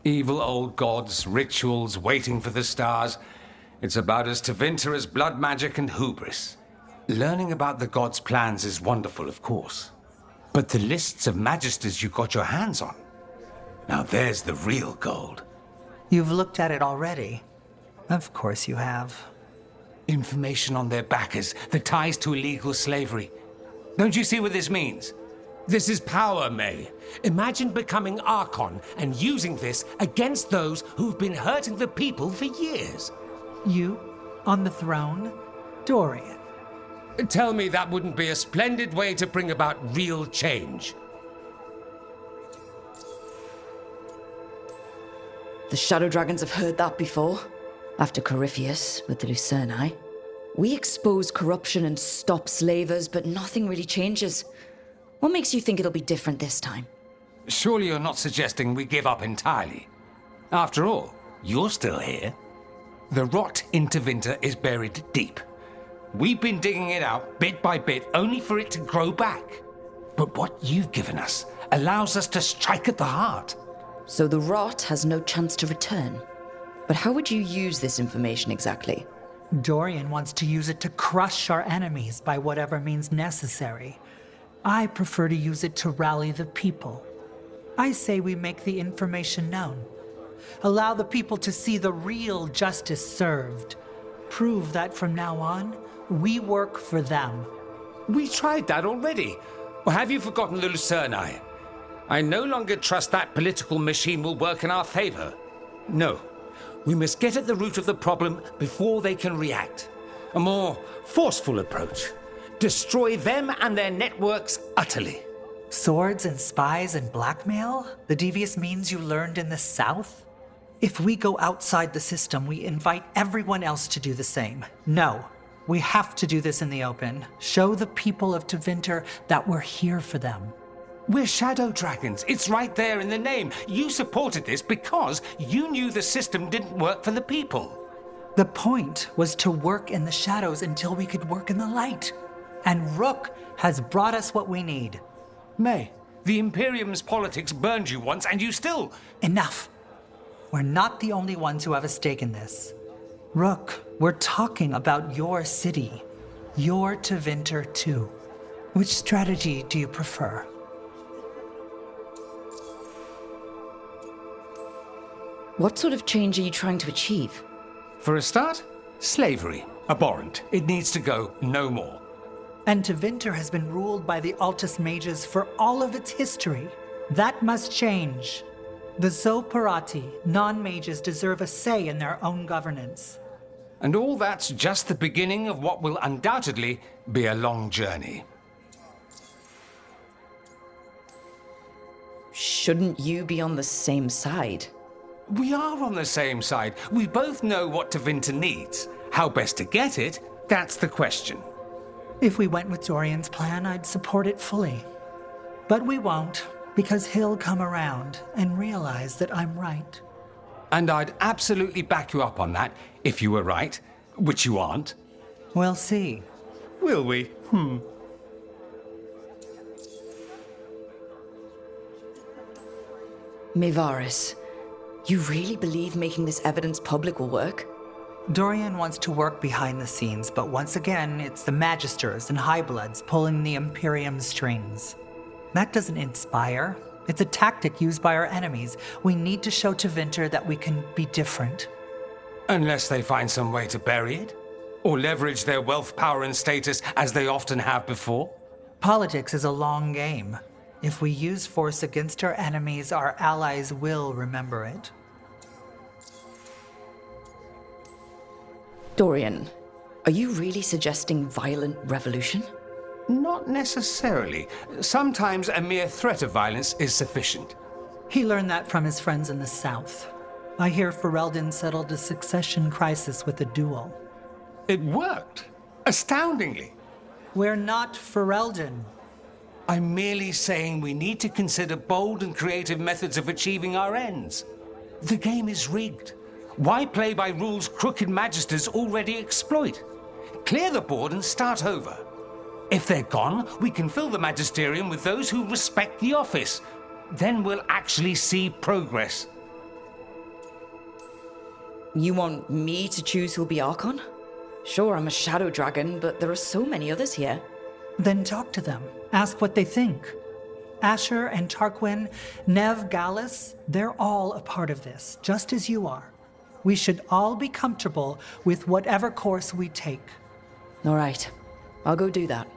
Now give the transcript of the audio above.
Evil old gods, rituals, waiting for the stars. It's about as Tevinter as blood magic and hubris. Learning about the gods' plans is wonderful, of course. But the lists of magisters you got your hands on, now there's the real gold. You've looked at it already. Of course you have. Information on their backers, the ties to illegal slavery. Don't you see what this means? This is power, May. Imagine becoming Archon and using this against those who've been hurting the people for years. You, on the throne? Dorian. Tell me that wouldn't be a splendid way to bring about real change. The Shadow Dragons have heard that before. After Corypheus, with the Lucerni. We expose corruption and stop slavers, but nothing really changes. What makes you think it'll be different this time? Surely you're not suggesting we give up entirely. After all, you're still here. The rot in Tevinter is buried deep. We've been digging it out bit by bit, only for it to grow back. But what you've given us allows us to strike at the heart. So the rot has no chance to return. But how would you use this information exactly? Dorian wants to use it to crush our enemies by whatever means necessary. I prefer to use it to rally the people. I say we make the information known. Allow the people to see the real justice served. Prove that from now on, we work for them. We tried that already. Or have you forgotten the Lucerni? I no longer trust that political machine will work in our favor. No. We must get at the root of the problem before they can react. A more forceful approach. Destroy them and their networks utterly. Swords and spies and blackmail? The devious means you learned in the South? If we go outside the system, we invite everyone else to do the same. No, we have to do this in the open. Show the people of Tevinter that we're here for them. We're Shadow Dragons. It's right there in the name. You supported this because you knew the system didn't work for the people. The point was to work in the shadows until we could work in the light. And Rook has brought us what we need. May, the Imperium's politics burned you once and you still... Enough. We're not the only ones who have a stake in this. Rook, we're talking about your city. Your Tevinter too. Which strategy do you prefer? What sort of change are you trying to achieve? For a start, slavery. Abhorrent. It needs to go no more. And Tevinter has been ruled by the Altus Mages for all of its history. That must change. The Zoparati, non-mages, deserve a say in their own governance. And all that's just the beginning of what will undoubtedly be a long journey. Shouldn't you be on the same side? We are on the same side. We both know what Tevinter needs. How best to get it, that's the question. If we went with Dorian's plan, I'd support it fully. But we won't, because he'll come around and realize that I'm right. And I'd absolutely back you up on that, if you were right, which you aren't. We'll see. Will we? Mevaris, you really believe making this evidence public will work? Dorian wants to work behind the scenes, but once again, it's the Magisters and Highbloods pulling the Imperium's strings. That doesn't inspire. It's a tactic used by our enemies. We need to show Tevinter that we can be different. Unless they find some way to bury it? Or leverage their wealth, power, and status as they often have before? Politics is a long game. If we use force against our enemies, our allies will remember it. Dorian, are you really suggesting violent revolution? Not necessarily. Sometimes a mere threat of violence is sufficient. He learned that from his friends in the South. I hear Ferelden settled a succession crisis with a duel. It worked. Astoundingly. We're not Ferelden. I'm merely saying we need to consider bold and creative methods of achieving our ends. The game is rigged. Why play by rules crooked magisters already exploit? Clear the board and start over. If they're gone, we can fill the magisterium with those who respect the office. Then we'll actually see progress. You want me to choose who'll be Archon? Sure, I'm a shadow dragon, but there are so many others here. Then talk to them. Ask what they think. Asher and Tarquin, Nev, Gallus, they're all a part of this, just as you are. We should all be comfortable with whatever course we take. All right, I'll go do that.